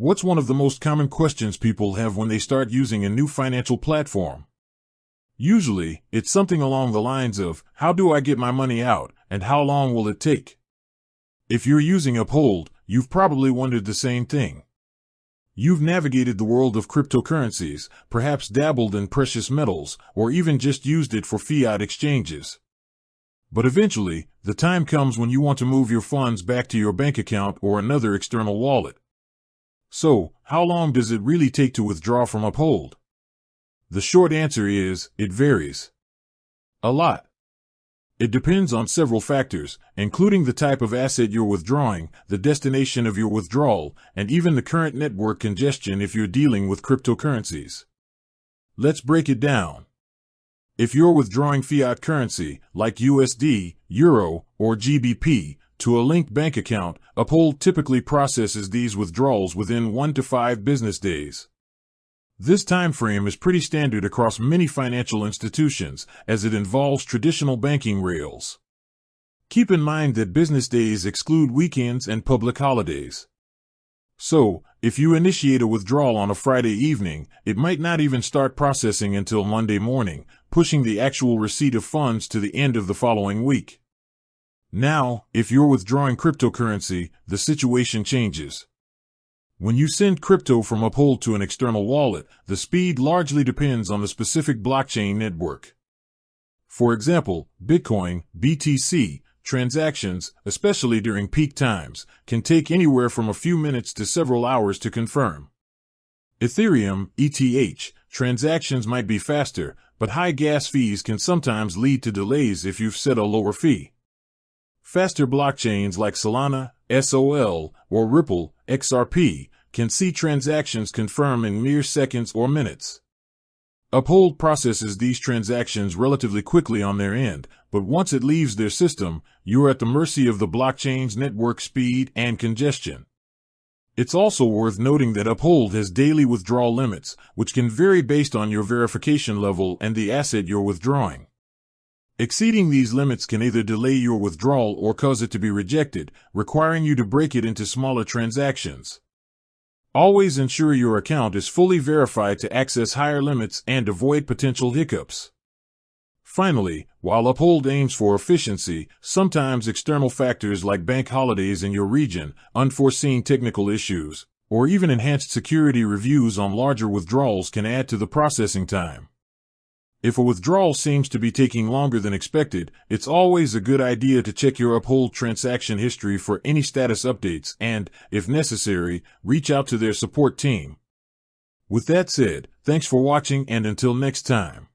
What's one of the most common questions people have when they start using a new financial platform? Usually, it's something along the lines of, how do I get my money out, and how long will it take? If you're using Uphold, you've probably wondered the same thing. You've navigated the world of cryptocurrencies, perhaps dabbled in precious metals, or even just used it for fiat exchanges. But eventually, the time comes when you want to move your funds back to your bank account or another external wallet. So, how long does it really take to withdraw from Uphold? The short answer is, it varies. A lot. It depends on several factors, including the type of asset you're withdrawing, the destination of your withdrawal, and even the current network congestion if you're dealing with cryptocurrencies. Let's break it down. If you're withdrawing fiat currency, like USD, Euro, or GBP, to a linked bank account, Uphold typically processes these withdrawals within 1 to 5 business days. This time frame is pretty standard across many financial institutions, as it involves traditional banking rails. Keep in mind that business days exclude weekends and public holidays. So, if you initiate a withdrawal on a Friday evening, it might not even start processing until Monday morning, pushing the actual receipt of funds to the end of the following week. Now, if you're withdrawing cryptocurrency, the situation changes. When you send crypto from Uphold to an external wallet, the speed largely depends on the specific blockchain network. For example, Bitcoin, BTC, transactions, especially during peak times, can take anywhere from a few minutes to several hours to confirm. Ethereum, ETH, transactions might be faster, but high gas fees can sometimes lead to delays if you've set a lower fee. Faster blockchains like Solana, SOL, or Ripple, XRP, can see transactions confirm in mere seconds or minutes. Uphold processes these transactions relatively quickly on their end, but once it leaves their system, you're at the mercy of the blockchain's network speed and congestion. It's also worth noting that Uphold has daily withdrawal limits, which can vary based on your verification level and the asset you're withdrawing. Exceeding these limits can either delay your withdrawal or cause it to be rejected, requiring you to break it into smaller transactions. Always ensure your account is fully verified to access higher limits and avoid potential hiccups. Finally, while Uphold aims for efficiency, sometimes external factors like bank holidays in your region, unforeseen technical issues, or even enhanced security reviews on larger withdrawals can add to the processing time. If a withdrawal seems to be taking longer than expected, it's always a good idea to check your Uphold transaction history for any status updates and, if necessary, reach out to their support team. With that said, thanks for watching and until next time.